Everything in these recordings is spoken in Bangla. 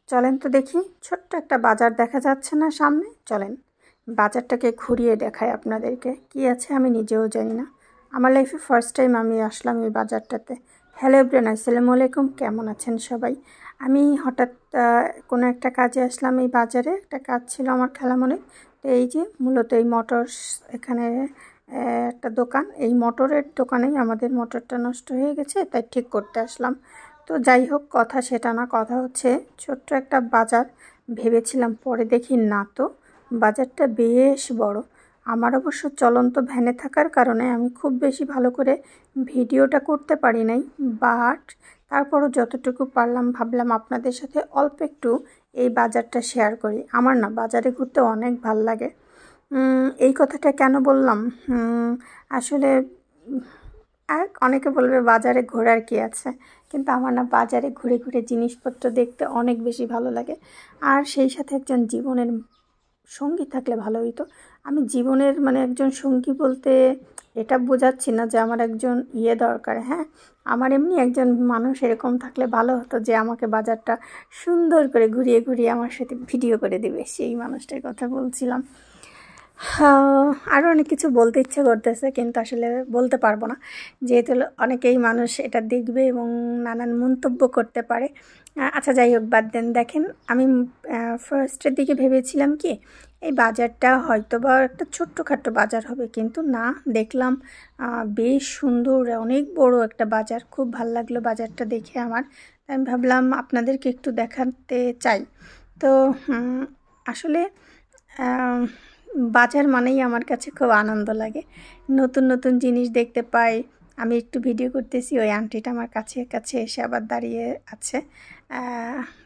চলেন তো দেখি, ছোট্ট একটা বাজার দেখা যাচ্ছে না সামনে? চলেন বাজারটাকে ঘুরিয়ে দেখাই আপনাদেরকে। কি আছে আমি নিজেও জানি না। আমার লাইফে ফার্স্ট টাইম আমি আসলাম এই বাজারটাতে। হ্যালো এভরিওয়ান, আসসালামু আলাইকুম। কেমন আছেন সবাই? আমি হঠাৎ কোনো একটা কাজে আসলাম এই বাজারে। একটা কাজ ছিল আমার খেলামনে। তো এই যে মূলত এই মোটরস, এখানে একটা দোকান, এই মোটরের দোকানেই আমাদের মোটরটা নষ্ট হয়ে গেছে, তাই ঠিক করতে আসলাম। তো যাই হোক, কথা সেটা না, কথা হচ্ছে ছোট্ট একটা বাজার ভেবেছিলাম, পরে দেখি না তো, বাজারটা বেশ বড়। আমার অবশ্য চলন্ত ভ্যানে থাকার কারণে আমি খুব বেশি ভালো করে ভিডিওটা করতে পারি নাই, বাট তারপরও যতটুকু পারলাম ভাবলাম আপনাদের সাথে অল্প একটু এই বাজারটা শেয়ার করি। আমার না বাজারে ঘুরতে অনেক ভাল লাগে। এই কথাটা কেন বললাম? আসলে আর অনেকে বলবে বাজারে ঘোরার কি আছে, কিন্তু আমার না বাজারে ঘুরে ঘুরে জিনিসপত্র দেখতে অনেক বেশি ভালো লাগে। আর সেই সাথে একজন জীবনের সঙ্গী থাকলে ভালো হইতো। আমি জীবনের একজন সঙ্গী বলতে এটা বোঝাচ্ছি না যে আমার একজন দরকার। হ্যাঁ, আমার এমনি একজন মানুষ এরকম থাকলে ভালো হতো, যে আমাকে বাজারটা সুন্দর করে ঘুরিয়ে ঘুরিয়ে আমার সাথে ভিডিও করে দেবে, সেই মানুষটার কথা বলছিলাম। আরও অনেক কিছু বলতে ইচ্ছে করতেছে, কিন্তু আসলে বলতে পারবো না, যেহেতু অনেকেই মানুষ এটা দেখবে এবং নানান মন্তব্য করতে পারে। আচ্ছা যাই হোক, বাদ দেন। দেখেন, আমি ফার্স্টের দিকে ভেবেছিলাম কি এই বাজারটা হয়তো বা একটা ছোট্টখাট্টো বাজার হবে, কিন্তু না, দেখলাম বেশ সুন্দর, অনেক বড় একটা বাজার। খুব ভালো লাগলো বাজারটা দেখে আমার। আমি ভাবলাম আপনাদেরকে একটু দেখাতে চাই। তো আসলে বাজার মানেই আমার কাছে খুব আনন্দ লাগে, নতুন নতুন জিনিস দেখতে পাই। আমি একটু ভিডিও করতেছি, ওই আন্টিটা আমার কাছে কাছে এসে আবার দাঁড়িয়ে আছে।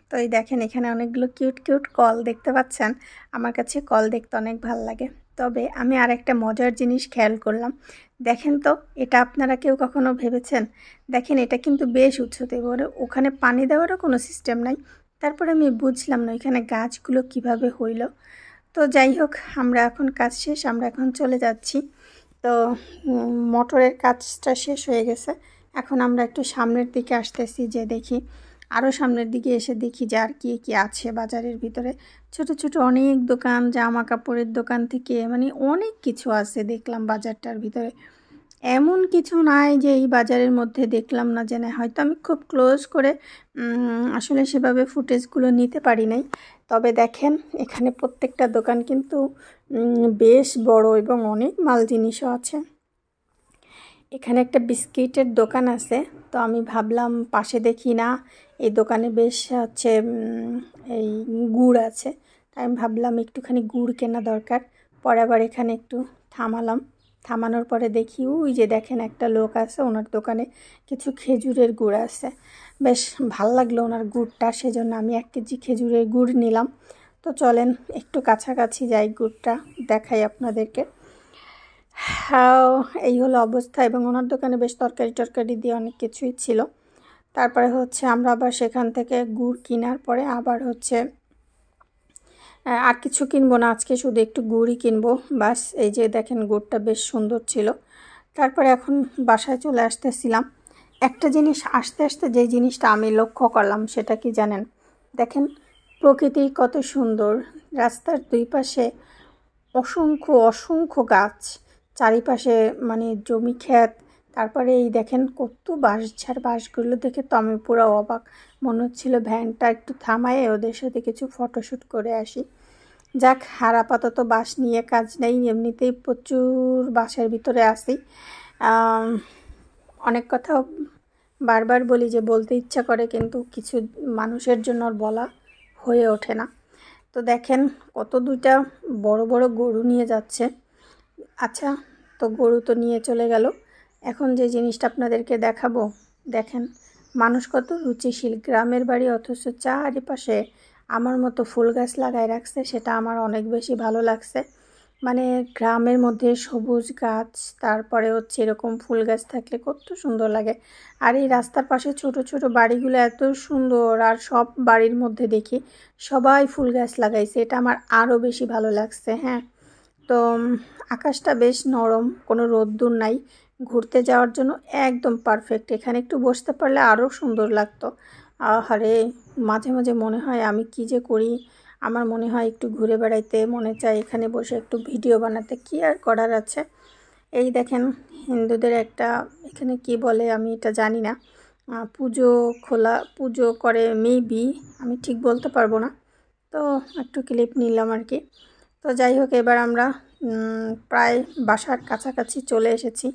তো এই দেখেন, এখানে অনেকগুলো কিউট কিউট কল দেখতে পাচ্ছেন। আমার কাছে কল দেখতে অনেক ভালো লাগে। তবে আমি আর একটা মজার জিনিস খেয়াল করলাম। দেখেন তো, এটা আপনারা কেউ কখনো ভেবেছেন? দেখেন, এটা কিন্তু বেশ উঁচুতে, এবারে ওখানে পানি দেওয়ারও কোনো সিস্টেম নাই। তারপরে আমি বুঝলাম না এখানে গাছগুলো কিভাবে হইল। তো যাই হোক, আমরা এখন কাজ শেষ, আমরা এখন চলে যাচ্ছি। তো মোটরের কাজটা শেষ হয়ে গেছে, এখন আমরা একটু সামনের দিকে আসতেছি, যে দেখি আরও সামনের দিকে এসে দেখি যে আর কি কি আছে বাজারের ভিতরে। ছোট ছোট অনেক দোকান, জামা কাপড়ের দোকান থেকে অনেক কিছু আছে দেখলাম বাজারটার ভিতরে। এমন কিছু নাই যে এই বাজারের মধ্যে দেখলাম না, যে না, হয়তো আমি খুব ক্লোজ করে আসলে সেভাবে ফুটেজগুলো নিতে পারি নাই। তবে দেখেন, এখানে প্রত্যেকটা দোকান কিন্তু বেশ বড় এবং অনেক মাল জিনিসও আছে। এখানে একটা বিস্কিটের দোকান আছে, তো আমি ভাবলাম পাশে দেখি না এই দোকানে বেশ হচ্ছে এই গুড় আছে, তাই আমি ভাবলাম একটুখানি গুড় কেনা দরকার। পরে আবার এখানে একটু থামালাম, থামানোর পরে দেখি ওই যে দেখেন একটা লোক আছে, ওনার দোকানে কিছু খেজুরের গুড় আছে। বেশ ভাল লাগলো ওনার গুড়টা, সেজন্য আমি 1 কেজি খেজুরের গুড় নিলাম। তো চলেন একটু কাছাকাছি যাই, গুড়টা দেখাই আপনাদেরকে। হ্যাঁ, এই হলো অবস্থা। এবং ওনার দোকানে বেশ তরকারি দিয়ে অনেক কিছুই ছিল। তারপরে হচ্ছে আমরা আবার সেখান থেকে গুড় কেনার পরে আবার হচ্ছে আর কিছু কিনবো না, আজকে শুধু একটু গুড়ই কিনবো বাস। এই যে দেখেন, গুড়টা বেশ সুন্দর ছিল। তারপরে এখন বাসায় চলে আসতেছিলাম। একটা জিনিস আস্তে আস্তে, যে জিনিসটা আমি লক্ষ্য করলাম সেটা কি জানেন? দেখেন, প্রকৃতি কত সুন্দর, রাস্তার দুই পাশে অসংখ্য অসংখ্য গাছ, চারিপাশে জমি ক্ষেত। তারপরে এই দেখেন কত বাঁশঝাড়, বাঁশগুলো দেখে তো আমি পুরো অবাক। মনে হচ্ছিল ভ্যানটা একটু থামায় ওদের সাথে কিছু ফটোশ্যুট করে আসি। যাক, আর আপাতত বাঁশ নিয়ে কাজ নেই, এমনিতেই প্রচুর বাঁশের ভিতরে আসি। অনেক কথা বারবার বলি, যে বলতে ইচ্ছা করে, কিন্তু কিছু মানুষের জন্য আর বলা হয়ে ওঠে না। তো দেখেন, কত দুইটা বড় বড় গরু নিয়ে যাচ্ছে। আচ্ছা, তো গরু তো নিয়ে চলে গেল, এখন যে জিনিসটা আপনাদেরকে দেখাবো, দেখেন মানুষ কত রুচিশীল। গ্রামের বাড়ি, অথচ চারিপাশে আমার মতো ফুল গাছ লাগায় রাখছে, সেটা আমার অনেক বেশি ভালো লাগছে। গ্রামের মধ্যে সবুজ গাছ, তারপরে হচ্ছে এরকম ফুল গাছ থাকলে কত সুন্দর লাগে। আর এই রাস্তার পাশে ছোট ছোট বাড়িগুলো এত সুন্দর, আর সব বাড়ির মধ্যে দেখি সবাই ফুল গাছ লাগাইছে, এটা আমার আরও বেশি ভালো লাগছে। হ্যাঁ, তো আকাশটা বেশ নরম, কোনো রোদ্দুর নাই, ঘুরতে যাওয়ার জন্য একদম পারফেক্ট। এখানে একটু বসতে পারলে আরও সুন্দর লাগতো। আহারে, মাঝে মাঝে মনে হয় আমি কি যে করি। আমার মনে হয় একটু ঘুরে বেড়াইতে, মনে চায় এখানে বসে একটু ভিডিও বানাতে, কি আর করার আছে। এই দেখেন হিন্দুদের একটা, এখানে কি বলে আমি এটা জানি না, পুজো করে মেবি, আমি ঠিক বলতে পারবো না। তো একটু ক্লিপ নিলাম আর কি। তো যাই হোক, এবার আমরা প্রায় বাসার কাছাকাছি চলে এসেছি।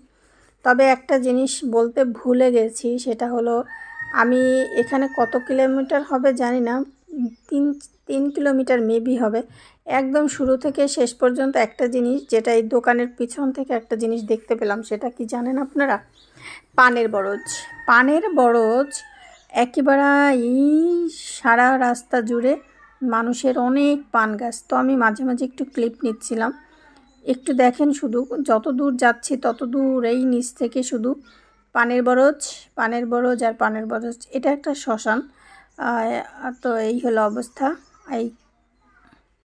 তবে একটা জিনিস বলতে ভুলে গেছি, সেটা হলো আমি এখানে কত কিলোমিটার হবে জানি না, 3 কিলোমিটার মেবি হবে। একদম শুরু থেকে শেষ পর্যন্ত একটা জিনিস, যেটা এই দোকানের পিছন থেকে একটা জিনিস দেখতে পেলাম, সেটা কি জানেন আপনারা? পানের বরজ। পানের বরজ একেবারে এই সারা রাস্তা জুড়ে মানুষের অনেক পান গাছ। তো আমি মাঝে মাঝে একটু ক্লিপ নিচ্ছিলাম, একটু দেখেন শুধু, যত দূর যাচ্ছি তত দূর এই নিচ থেকে শুধু পানের বরজ, পানের বরজ আর পানের বরজ। এটা একটা শ্মশান। তো এই হলো অবস্থা। এই